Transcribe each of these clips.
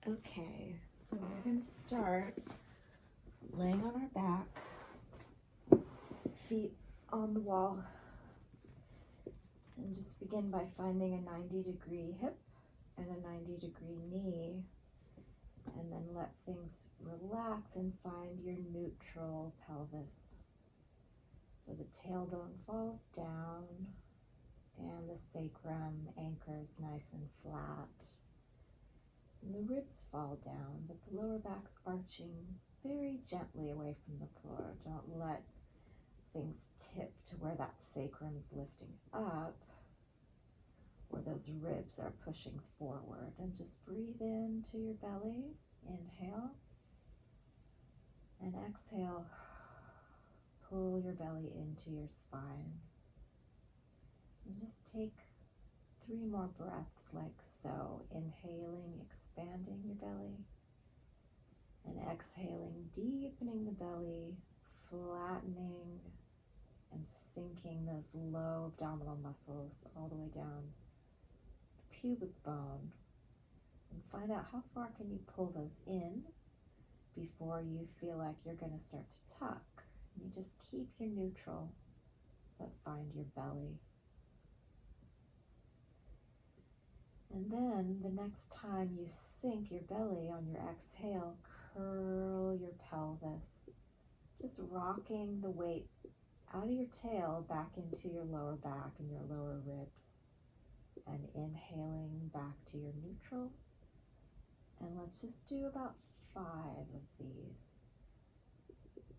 Okay, so we're going to start laying on our back, feet on the wall, and just begin by finding a 90-degree hip and a 90-degree knee, and then let things relax and find your neutral pelvis. So the tailbone falls down and the sacrum anchors nice and flat. And the ribs fall down, but the lower back's arching very gently away from the floor. Don't let things tip to where that sacrum's lifting up, or those ribs are pushing forward. And just breathe into your belly. Inhale. And exhale. Pull your belly into your spine. And just take 3 more breaths like so. Inhaling, expanding your belly. And exhaling, deepening the belly, flattening and sinking those low abdominal muscles all the way down the pubic bone. And find out how far can you pull those in before you feel like you're going to start to tuck. You just keep your neutral, but find your belly. And then the next time you sink your belly on your exhale, curl your pelvis, just rocking the weight out of your tail back into your lower back and your lower ribs, and inhaling back to your neutral. And let's just do about 5 of these.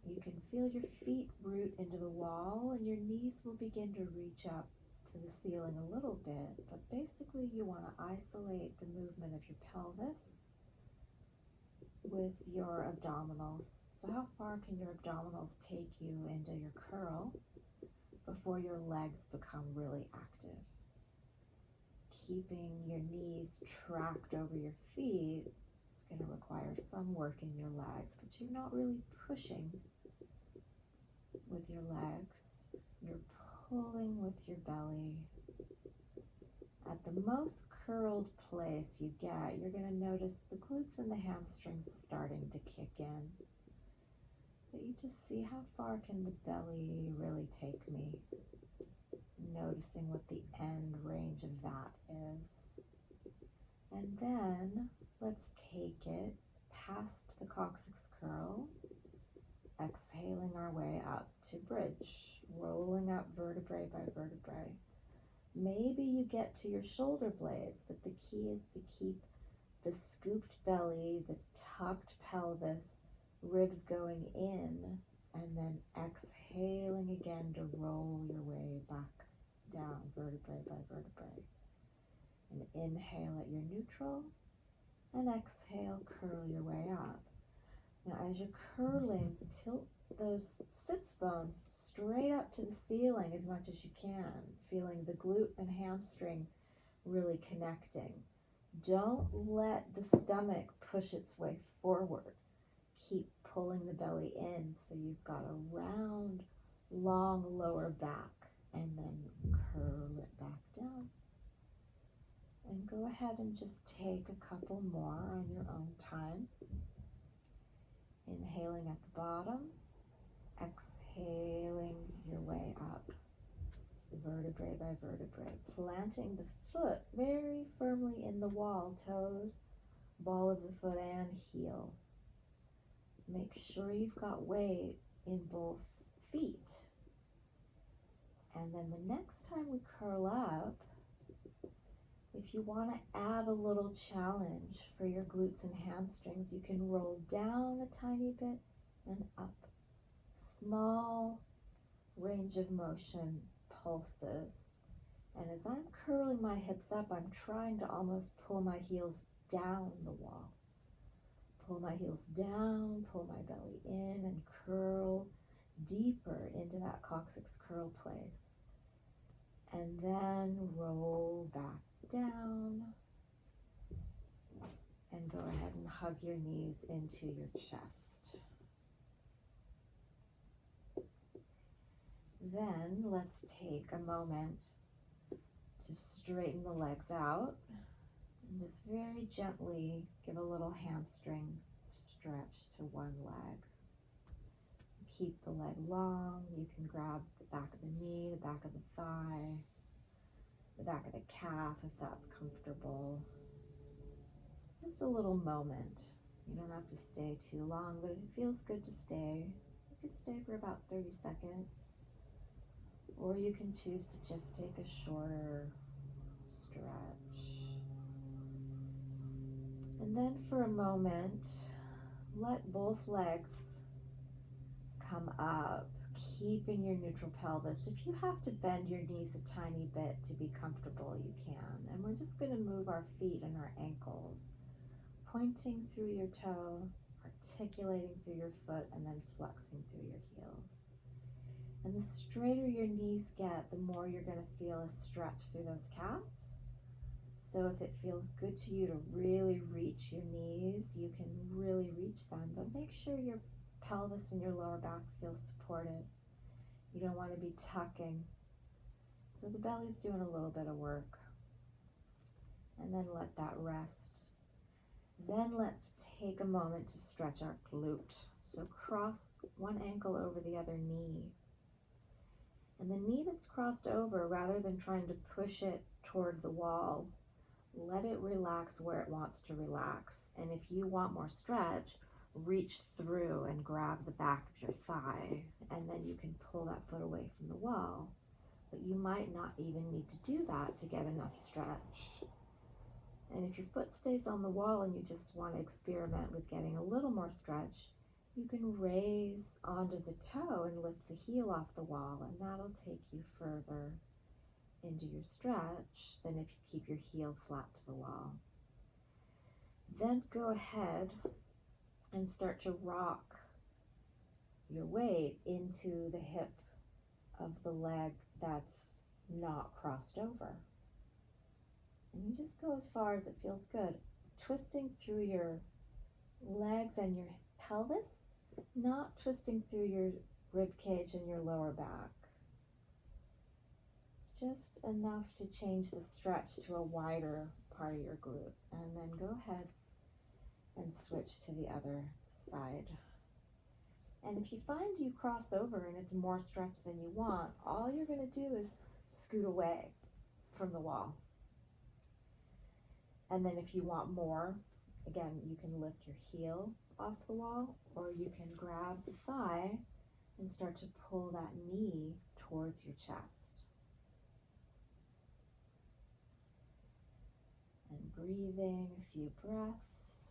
You can feel your feet root into the wall, and your knees will begin to reach up to the ceiling a little bit, but basically you want to isolate the movement of your pelvis with your abdominals. So how far can your abdominals take you into your curl before your legs become really active? Keeping your knees tracked over your feet is going to require some work in your legs, but you're not really pushing with your legs. You're pulling with your belly. At the most curled place you get, you're going to notice the glutes and the hamstrings starting to kick in. But you just see how far can the belly really take me. Noticing what the end range of that is. And then let's take it past the coccyx curl, exhaling our way up to bridge, rolling up vertebrae by vertebrae. Maybe you get to your shoulder blades, but the key is to keep the scooped belly, the tucked pelvis, ribs going in, and then exhaling again to roll your way back down vertebrae by vertebrae. And inhale at your neutral, and exhale, curl your way up. Now as you're curling, tilt those sits bones straight up to the ceiling as much as you can, feeling the glute and hamstring really connecting. Don't let the stomach push its way forward. Keep pulling the belly in so you've got a round, long lower back, and then curl it back down. And go ahead and just take a couple more on your own time. Inhaling at the bottom, exhaling your way up, vertebrae by vertebrae, planting the foot very firmly in the wall, toes, ball of the foot, and heel. Make sure you've got weight in both feet. And then the next time we curl up, if you want to add a little challenge for your glutes and hamstrings, you can roll down a tiny bit and up. Small range of motion pulses. And as I'm curling my hips up, I'm trying to almost pull my heels down the wall. Pull my heels down, pull my belly in, and curl deeper into that coccyx curl place. And then roll back down. And go ahead and hug your knees into your chest. Then let's take a moment to straighten the legs out And just very gently give a little hamstring stretch to one leg. Keep the leg long. You can grab the back of the knee, the back of the thigh, the back of the calf if that's comfortable. Just a little moment. You don't have to stay too long, but if it feels good to stay, you could stay for about 30 seconds. Or you can choose to just take a shorter stretch. And then for a moment, let both legs come up, keeping your neutral pelvis. If you have to bend your knees a tiny bit to be comfortable, you can. And we're just going to move our feet and our ankles, pointing through your toe, articulating through your foot, and then flexing through your heels. And the straighter your knees get, the more you're going to feel a stretch through those calves. So if it feels good to you to really reach your knees, you can really reach them, but make sure your pelvis and your lower back feel supported. You don't want to be tucking. So the belly's doing a little bit of work. And then let that rest. Then let's take a moment to stretch our glute. So cross one ankle over the other knee. And the knee that's crossed over, rather than trying to push it toward the wall, let it relax where it wants to relax. And if you want more stretch, reach through and grab the back of your thigh, and then you can pull that foot away from the wall. But you might not even need to do that to get enough stretch. And if your foot stays on the wall and you just want to experiment with getting a little more stretch, you can raise onto the toe and lift the heel off the wall, and that'll take you further into your stretch than if you keep your heel flat to the wall. Then go ahead and start to rock your weight into the hip of the leg that's not crossed over. And you just go as far as it feels good, twisting through your legs and your pelvis, not twisting through your rib cage and your lower back. Just enough to change the stretch to a wider part of your glute. And then go ahead and switch to the other side. And if you find you cross over and it's more stretch than you want, all you're going to do is scoot away from the wall. And then if you want more, again, you can lift your heel off the wall, or you can grab the thigh and start to pull that knee towards your chest. And breathing a few breaths,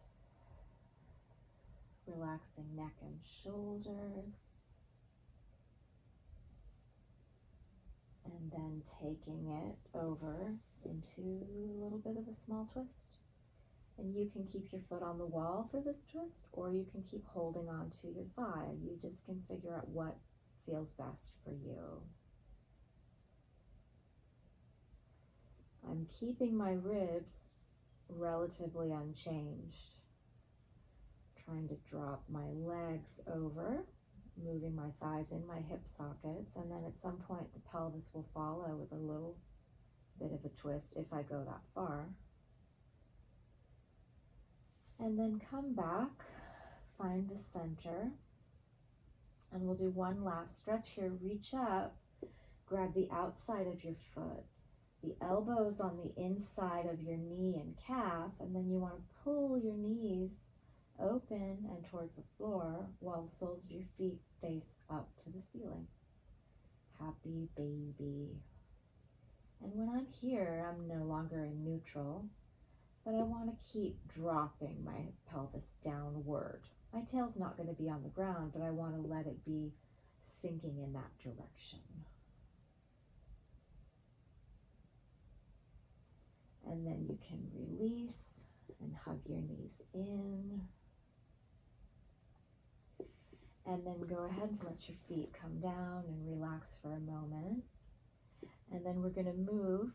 relaxing neck and shoulders, and then taking it over into a little bit of a small twist. And you can keep your foot on the wall for this twist, or you can keep holding on to your thigh. You just can figure out what feels best for you. I'm keeping my ribs relatively unchanged, trying to drop my legs over, moving my thighs in my hip sockets, and then at some point the pelvis will follow with a little bit of a twist if I go that far. And then come back, find the center, and we'll do one last stretch here. Reach up, grab the outside of your foot, the elbows on the inside of your knee and calf, and then you want to pull your knees open and towards the floor while the soles of your feet face up to the ceiling. Happy baby. And when I'm here, I'm no longer in neutral, but I want to keep dropping my pelvis downward. My tail's not going to be on the ground, but I want to let it be sinking in that direction. And then you can release and hug your knees in. And then go ahead and let your feet come down and relax for a moment. And then we're going to move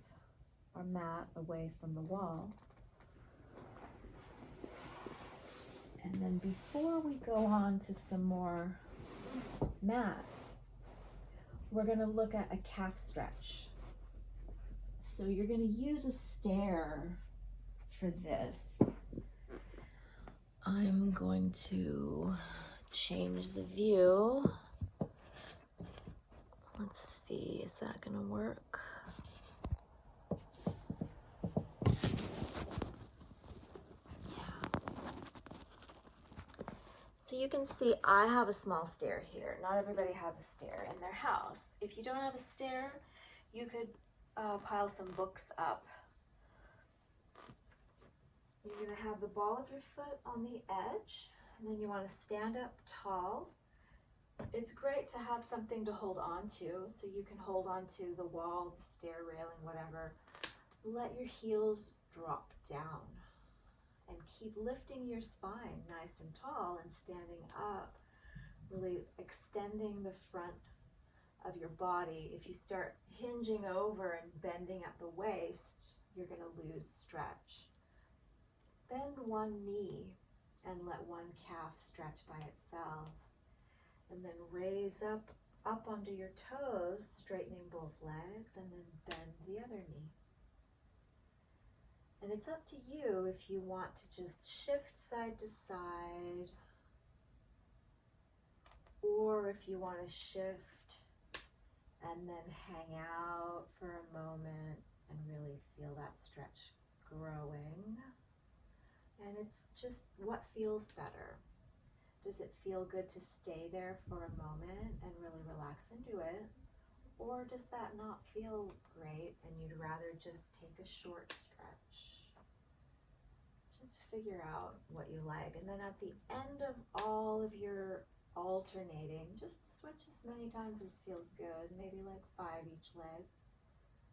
our mat away from the wall. And then before we go on to some more mat, we're going to look at a calf stretch. So you're going to use a stair for this, I'm going to change the view. Let's see, is that gonna work? So you can see I have a small stair here. Not everybody has a stair in their house. If you don't have a stair, you could pile some books up. You're going to have the ball of your foot on the edge, and then you want to stand up tall. It's great to have something to hold on to, so you can hold on to the wall, the stair railing, whatever. Let your heels drop down. And keep lifting your spine nice and tall and standing up, really extending the front of your body. If you start hinging over and bending at the waist, you're going to lose stretch. Bend one knee and let one calf stretch by itself. And then raise up onto your toes, straightening both legs, and then bend the other knee. And it's up to you if you want to just shift side to side, or if you want to shift and then hang out for a moment and really feel that stretch growing. And it's just what feels better. Does it feel good to stay there for a moment and really relax into it? Or does that not feel great and you'd rather just take a short stretch? Just figure out what you like. And then at the end of all of your alternating, just switch as many times as feels good. Maybe like 5 each leg.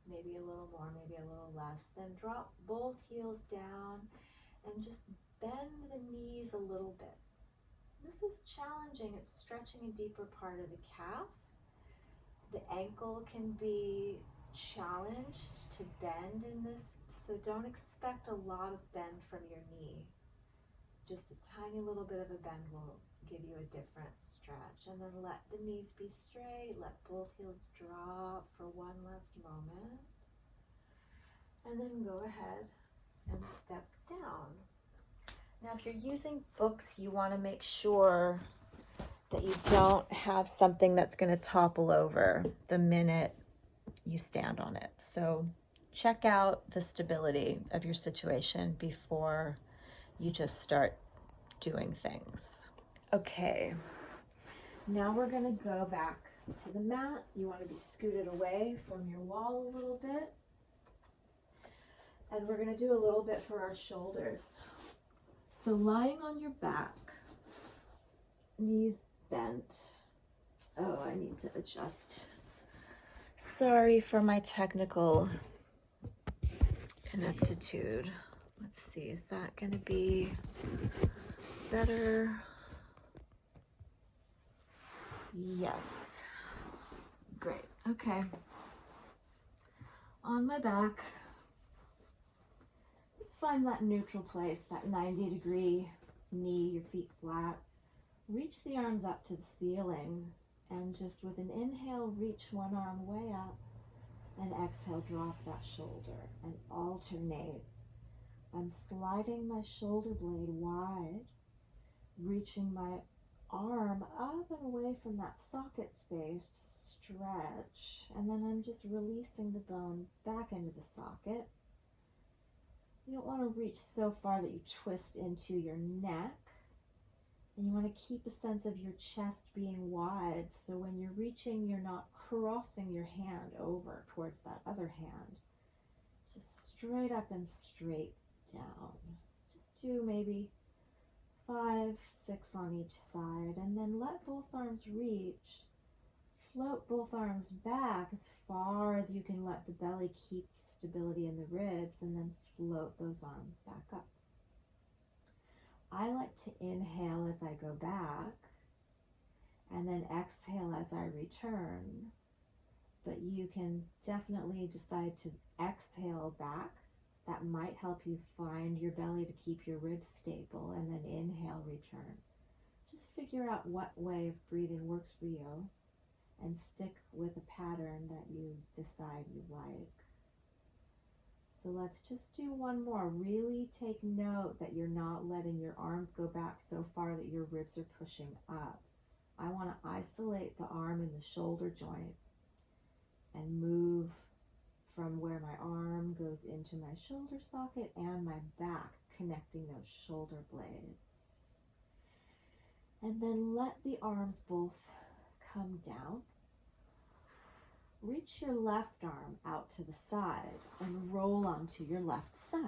Maybe a little more, maybe a little less. Then drop both heels down and just bend the knees a little bit. This is challenging. It's stretching a deeper part of the calf. The ankle can be challenged to bend in this, so don't expect a lot of bend from your knee. Just a tiny little bit of a bend will give you a different stretch. And then let the knees be straight, let both heels drop for one last moment. And then go ahead and step down. Now, if you're using books, you want to make sure that you don't have something that's going to topple over the minute you stand on it. So check out the stability of your situation before you just start doing things. Okay, now we're going to go back to the mat. You want to be scooted away from your wall a little bit. And we're going to do a little bit for our shoulders. So lying on your back, knees bent. Oh, I need to adjust. Sorry for my technical ineptitude. Let's see, is that going to be better? Yes. Great. Okay. On my back, just find that neutral place, that 90-degree knee, your feet flat. Reach the arms up to the ceiling and just with an inhale, reach one arm way up and exhale, drop that shoulder and alternate. I'm sliding my shoulder blade wide, reaching my arm up and away from that socket space to stretch, and then I'm just releasing the bone back into the socket. You don't want to reach so far that you twist into your neck. And you want to keep a sense of your chest being wide, so when you're reaching, you're not crossing your hand over towards that other hand. It's just straight up and straight down. Just do maybe 5, 6 on each side, and then let both arms reach. Float both arms back as far as you can, let the belly keep stability in the ribs, and then float those arms back up. I like to inhale as I go back and then exhale as I return, but you can definitely decide to exhale back. That might help you find your belly to keep your ribs stable, and then inhale, return. Just figure out what way of breathing works for you and stick with a pattern that you decide you like. So let's just do one more. Really take note that you're not letting your arms go back so far that your ribs are pushing up. I want to isolate the arm and the shoulder joint and move from where my arm goes into my shoulder socket and my back, connecting those shoulder blades. And then let the arms both come down. Reach your left arm out to the side and roll onto your left side.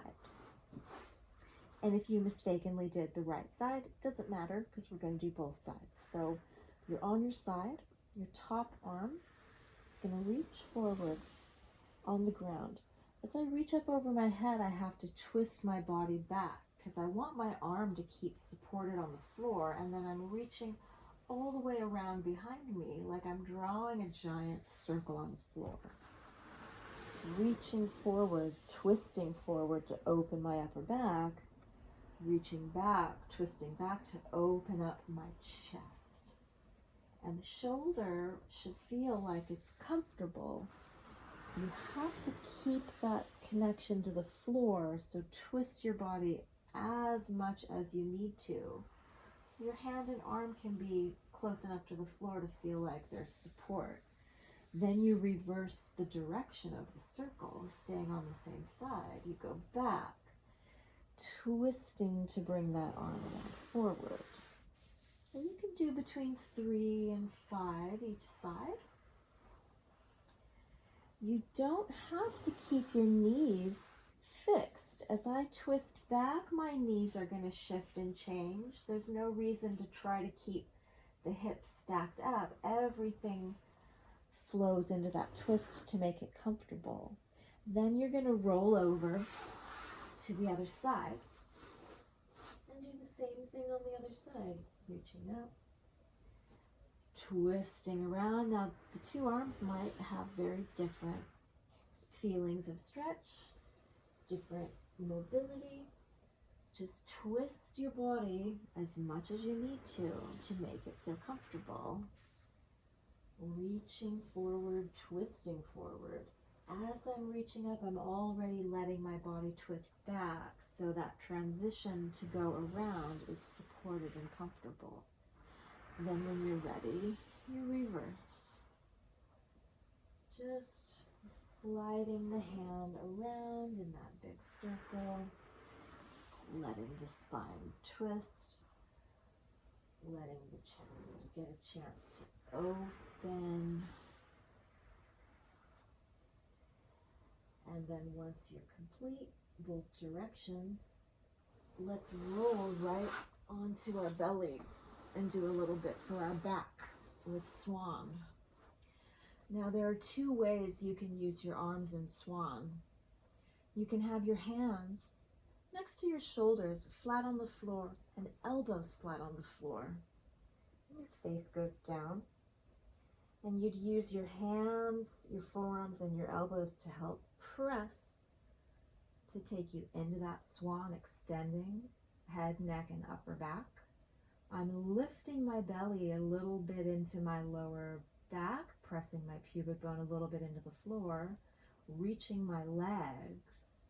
And if you mistakenly did the right side, it doesn't matter because we're going to do both sides. So you're on your side, your top arm is going to reach forward on the ground. As I reach up over my head, I have to twist my body back because I want my arm to keep supported on the floor, and then I'm reaching all the way around behind me like I'm drawing a giant circle on the floor. Reaching forward, twisting forward to open my upper back, reaching back, twisting back to open up my chest. And the shoulder should feel like it's comfortable. You have to keep that connection to the floor, so twist your body as much as you need to. So your hand and arm can be close enough to the floor to feel like there's support. Then you reverse the direction of the circle, staying on the same side. You go back, twisting to bring that arm around forward. And you can do between 3 and 5 each side. You don't have to keep your knees fixed. As I twist back, my knees are going to shift and change. There's no reason to try to keep the hips stacked up. Everything flows into that twist to make it comfortable. Then you're going to roll over to the other side and do the same thing on the other side. Reaching up, twisting around. Now the two arms might have very different feelings of stretch, different mobility. Just twist your body as much as you need to make it feel comfortable. Reaching forward, twisting forward. As I'm reaching up, I'm already letting my body twist back, so that transition to go around is supported and comfortable. Then when you're ready, you reverse. Just sliding the hand around in that big circle, letting the spine twist, letting the chest get a chance to open. And then once you're complete, both directions, let's roll right onto our belly and do a little bit for our back with swan. Now there are 2 ways you can use your arms in swan. You can have your hands next to your shoulders, flat on the floor, and elbows flat on the floor. Your face goes down. And you'd use your hands, your forearms, and your elbows to help press to take you into that swan, extending head, neck, and upper back. I'm lifting my belly a little bit into my lower back, pressing my pubic bone a little bit into the floor, reaching my legs.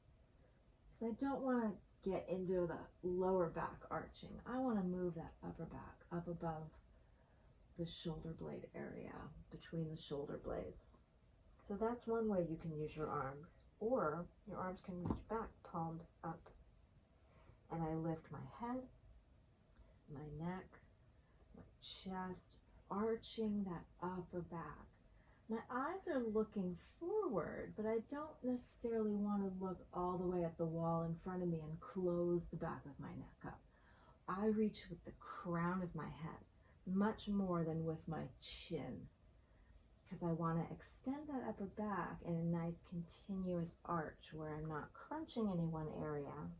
Because I don't want to get into the lower back arching. I want to move that upper back up above the shoulder blade area, between the shoulder blades. So that's one way you can use your arms. Or your arms can reach back, palms up. And I lift my head, my neck, my chest, arching that upper back. My eyes are looking forward, but I don't necessarily want to look all the way at the wall in front of me and close the back of my neck up. I reach with the crown of my head, much more than with my chin, because I want to extend that upper back in a nice continuous arch where I'm not crunching any one area.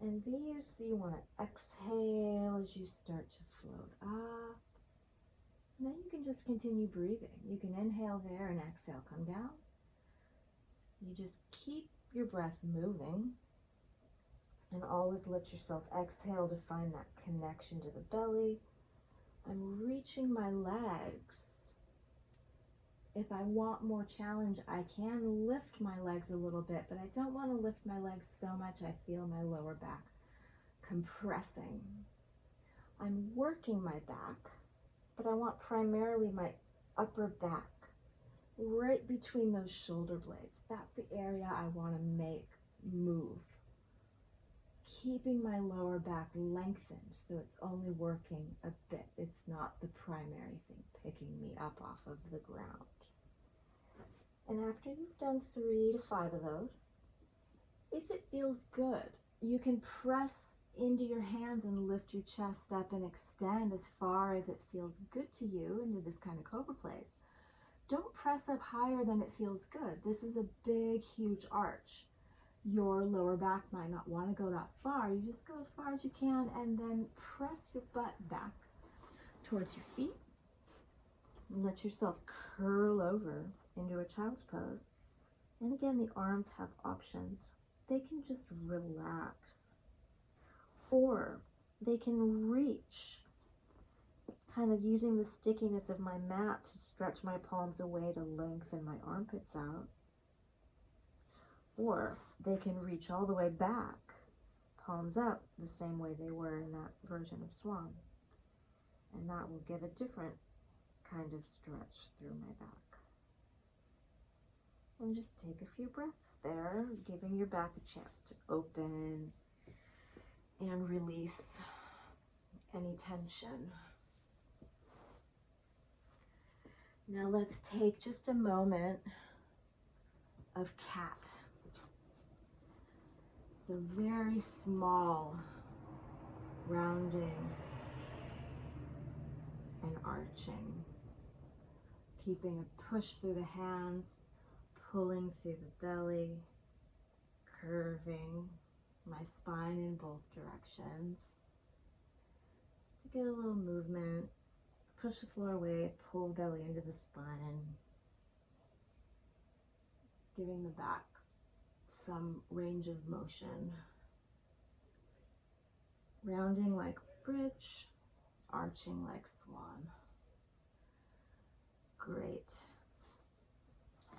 And these, you want to exhale as you start to float up. And then you can just continue breathing. You can inhale there and exhale, come down. You just keep your breath moving. And always let yourself exhale to find that connection to the belly. I'm reaching my legs If I want more challenge, I can lift my legs a little bit, but I don't want to lift my legs so much I feel my lower back compressing. I'm working my back, but I want primarily my upper back, right between those shoulder blades. That's the area I want to make move. Keeping my lower back lengthened so it's only working a bit. It's not the primary thing picking me up off of the ground. And after you've done 3 to 5 of those, if it feels good, you can press into your hands and lift your chest up and extend as far as it feels good to you into this kind of cobra place. Don't press up higher than it feels good. This is a big, huge arch. Your lower back might not want to go that far. You just go as far as you can and then press your butt back towards your feet. And let yourself curl over into a child's pose. And again, the arms have options. They can just relax, or they can reach, kind of using the stickiness of my mat to stretch my palms away to lengthen my armpits out. Or they can reach all the way back, palms up, the same way they were in that version of swan. And that will give a different kind of stretch through my back. And just take a few breaths there, giving your back a chance to open and release any tension. Now let's take just a moment of cat. So very small, rounding and arching, keeping a push through the hands, pulling through the belly, curving my spine in both directions. Just to get a little movement, push the floor away, pull the belly into the spine, giving the back some range of motion. Rounding like bridge, arching like swan. Great.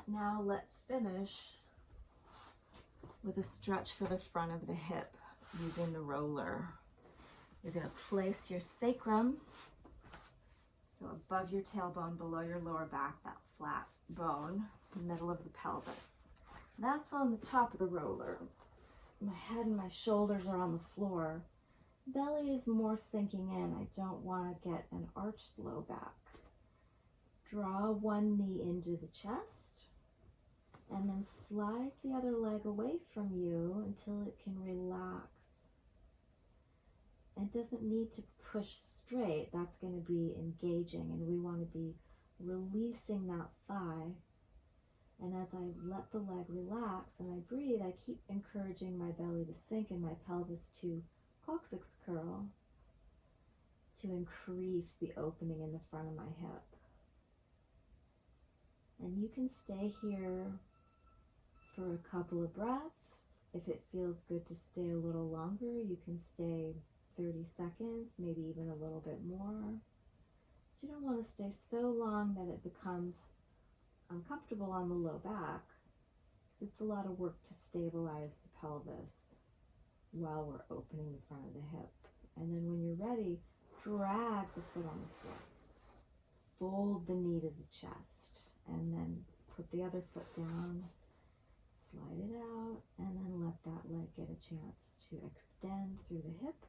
Now let's finish with a stretch for the front of the hip using the roller. You're going to place your sacrum, so above your tailbone, below your lower back, that flat bone, middle of the pelvis. That's on the top of the roller. My head and my shoulders are on the floor. Belly is more sinking in. I don't want to get an arched low back. Draw one knee into the chest and then slide the other leg away from you until it can relax. It doesn't need to push straight. That's going to be engaging, and we want to be releasing that thigh. And as I let the leg relax and I breathe, I keep encouraging my belly to sink and my pelvis to coccyx curl to increase the opening in the front of my hip. And you can stay here for a couple of breaths. If it feels good to stay a little longer, you can stay 30 seconds, maybe even a little bit more. But you don't want to stay so long that it becomes uncomfortable on the low back, because it's a lot of work to stabilize the pelvis while we're opening the front of the hip. And then when you're ready, drag the foot on the floor. Fold the knee to the chest, and then put the other foot down, slide it out, and then let that leg get a chance to extend through the hip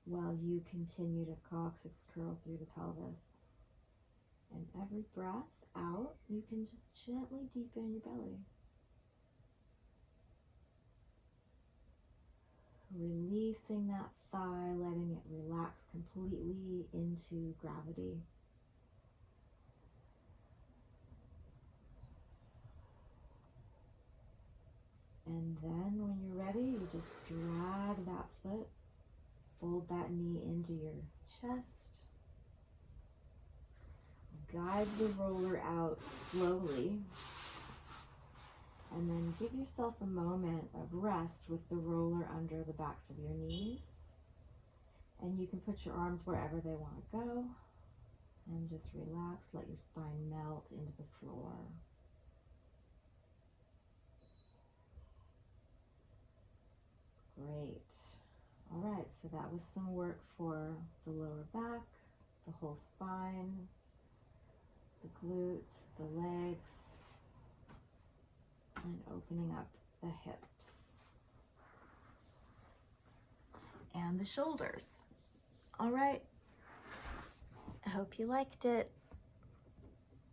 while you continue to coccyx curl through the pelvis. And every breath out, you can just gently deepen your belly. Releasing that thigh, letting it relax completely into gravity. And then when you're ready, you just drag that foot, fold that knee into your chest. Guide the roller out slowly, and then give yourself a moment of rest with the roller under the backs of your knees. And you can put your arms wherever they want to go. And just relax, let your spine melt into the floor. Great. All right, so that was some work for the lower back, the whole spine, the glutes, the legs, and opening up the hips and the shoulders. All right, I hope you liked it.